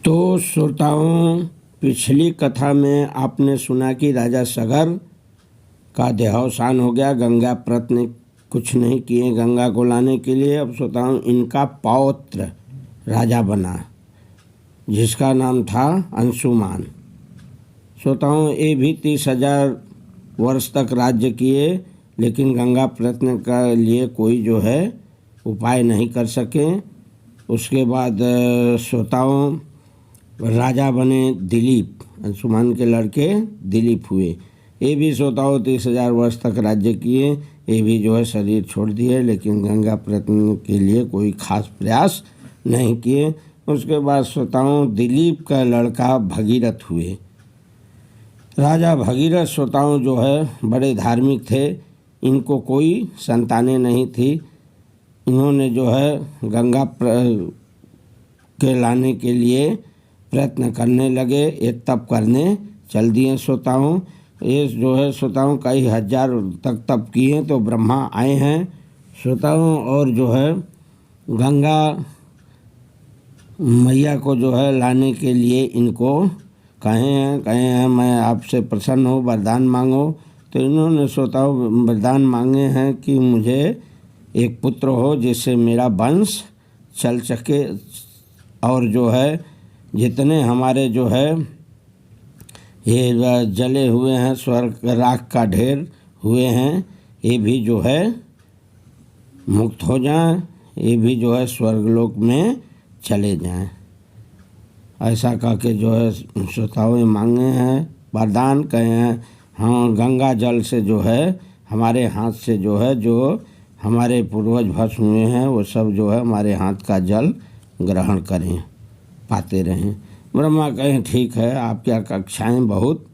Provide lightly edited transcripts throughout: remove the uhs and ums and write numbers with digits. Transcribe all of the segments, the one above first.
तो श्रोताओं, पिछली कथा में आपने सुना कि राजा सगर का देहावसान हो गया। गंगा प्रत ने कुछ नहीं किए गंगा को लाने के लिए। अब श्रोताओं, इनका पौत्र राजा बना जिसका नाम था अंशुमान। श्रोताओं, ये भी 30,000 वर्ष तक राज्य किए, लेकिन गंगा प्रश्न का लिए कोई जो है उपाय नहीं कर सके। उसके बाद श्रोताओं, राजा बने दिलीप, अंशुमान के लड़के दिलीप हुए। ये भी श्रोताओं 30,000 वर्ष तक राज्य किए। ये भी जो है शरीर छोड़ दिए, लेकिन गंगा प्रश्न के लिए कोई खास प्रयास नहीं किए। उसके बाद श्रोताओं, दिलीप का लड़का भगीरथ हुए। राजा भगीरथ श्रोताओं जो है बड़े धार्मिक थे। इनको कोई संतानें नहीं थी। इन्होंने जो है गंगा के लाने के लिए प्रयत्न करने लगे। ये तप करने चल दिए श्रोताओं। ये जो है श्रोताओं कई हजार तक तप किए तो ब्रह्मा आए हैं श्रोताओं, और जो है गंगा मैया को जो है लाने के लिए इनको कहे हैं मैं आपसे प्रसन्न हूँ, वरदान मांगो। तो इन्होंने श्रोताओं वरदान मांगे हैं कि मुझे एक पुत्र हो जिससे मेरा वंश चल सके, और जो है जितने हमारे जो है ये जले हुए हैं स्वर्ग राख का ढेर हुए हैं, ये भी जो है मुक्त हो जाएं, ये भी जो है स्वर्गलोक में चले जाएं। ऐसा करके जो है श्रोताओं मांगे हैं वरदान, कहे हैं हाँ गंगा जल से जो है हमारे हाथ से जो है जो हमारे पूर्वज भस्म हुए हैं वो सब जो है हमारे हाथ का जल ग्रहण करें, पाते रहें। ब्रह्मा कहें ठीक है, आपकी कक्षाएँ बहुत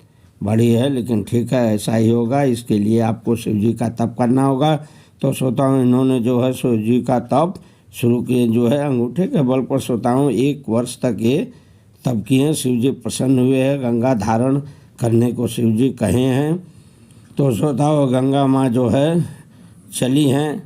बड़ी है, लेकिन ठीक है ऐसा ही होगा। इसके लिए आपको शिव जी का तप करना होगा। तो श्रोताओं इन्होंने जो है शिव जी का तप शुरू किए। जो है अंगूठे के बल पर श्रोताओं 1 वर्ष तक ये तप किए। शिव जी प्रसन्न हुए हैं, गंगा धारण करने को शिव जी कहे हैं। तो श्रोताओं गंगा माँ जो है चली हैं,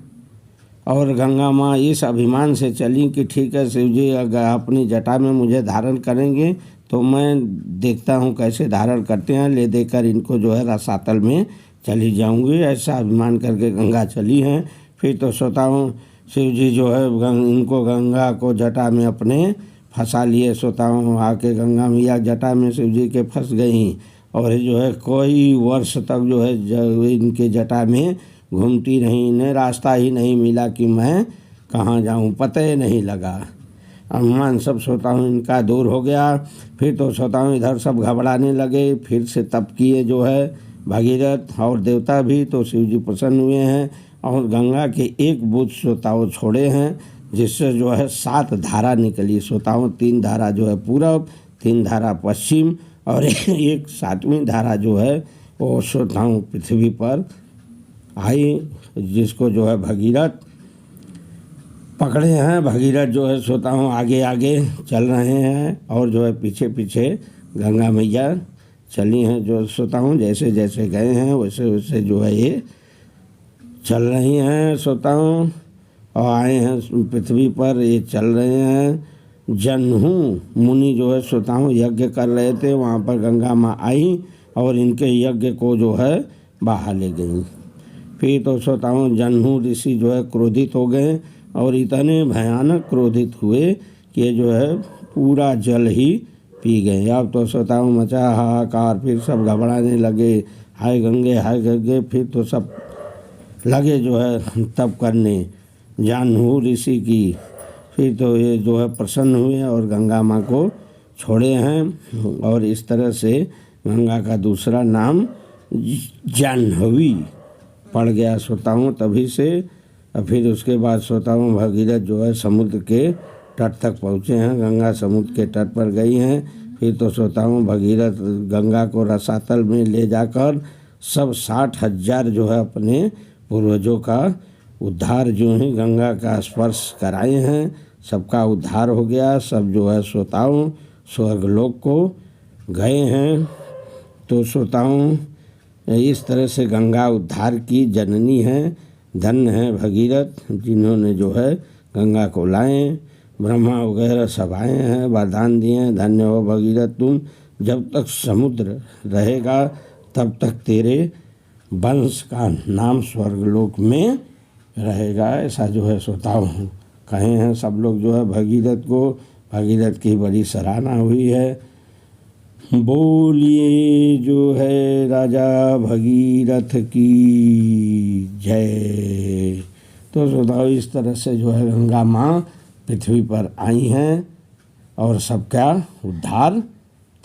और गंगा माँ इस अभिमान से चली कि ठीक है शिव जी अगर अपनी जटा में मुझे धारण करेंगे तो मैं देखता हूँ कैसे धारण करते हैं, ले देकर इनको जो है रसातल में चली जाऊँगी। ऐसा अभिमान करके गंगा चली हैं। फिर तो श्रोताओं शिव जी जो है इनको गंगा को जटा में अपने फंसा लिए। श्रोताओं आके गंगा मैया जटा में शिव जी के फंस गई, और जो है कई वर्ष तक जो है इनके जटा में घूमती रही। इन्हें रास्ता ही नहीं मिला कि मैं कहाँ जाऊँ, पता ही नहीं लगा। अभिमान सब श्रोताओं इनका दूर हो गया। फिर तो श्रोताओं इधर सब घबराने लगे। फिर से तप किए जो है भगीरथ और देवता भी, तो शिव जी प्रसन्न हुए हैं और गंगा के एक बूंद श्रोताओं छोड़े हैं, जिससे जो है 7 धारा निकली। श्रोताओं 3 धारा जो है पूरब, 3 धारा पश्चिम, और एक 7वीं धारा जो है वो श्रोताओं पृथ्वी पर आई, जिसको जो है भगीरथ पकड़े हैं। भगीरथ जो है श्रोताओं आगे आगे चल रहे हैं, और जो है पीछे पीछे गंगा मैया चली हैं। जो श्रोताओं जैसे जैसे गए हैं वैसे वैसे जो है ये चल रही हैं श्रोताओं, और आए हैं पृथ्वी पर। ये चल रहे हैं। जन्हू मुनि जो है श्रोताओं यज्ञ कर रहे थे, वहाँ पर गंगा माँ आई और इनके यज्ञ को जो है बाहर ले गई। फिर तो श्रोताओं जन्हू ऋषि जो है क्रोधित हो गए, और इतने भयानक क्रोधित हुए कि ये जो है पूरा जल ही पी गए। अब तो श्रोताओं मचा हाहाकार। फिर सब घबराने लगे, हाय गंगे हाय गंगे। फिर तो सब लगे जो है तप करने जन्हू ऋषि की। फिर तो ये जो है प्रसन्न हुए और गंगा माँ को छोड़े हैं, और इस तरह से गंगा का दूसरा नाम जाह्नवी पड़ गया श्रोताओं तभी से। फिर उसके बाद श्रोताओं भगीरथ जो है समुद्र के तट तक पहुँचे हैं। गंगा समुद्र के तट पर गई हैं। फिर तो श्रोताओं भगीरथ गंगा को रसातल में ले जाकर सब 60,000 जो है अपने पूर्वजों का उद्धार जो है गंगा का स्पर्श कराए हैं। सबका उद्धार हो गया। सब जो है श्रोताओं स्वर्गलोक को गए हैं। तो श्रोताओं इस तरह से गंगा उद्धार की जननी है। धन्य है भगीरथ जिन्होंने जो है गंगा को लाए। ब्रह्मा वगैरह सब आए हैं, वरदान दिए हैं, धन्य हो भगीरथ तुम, जब तक समुद्र रहेगा तब तक तेरे वंश का नाम स्वर्गलोक में रहेगा। ऐसा जो है श्रोताओं कहे हैं सब लोग जो है भगीरथ को, भगीरथ की बड़ी सराहना हुई है। बोलिए जो है राजा भगीरथ की जय। तो श्रोताओं इस तरह से जो है गंगा माँ पृथ्वी पर आई हैं और सबका उद्धार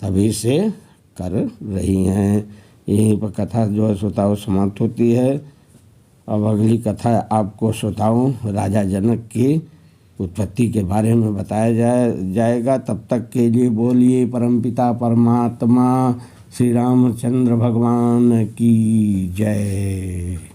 तभी से कर रही हैं। यहीं पर कथा जो है श्रोताओं समाप्त होती है। अब अगली कथा आपको श्रोताओं राजा जनक की उत्पत्ति के बारे में बताया जाएगा। तब तक के लिए बोलिए परमपिता परमात्मा श्री रामचंद्र भगवान की जय।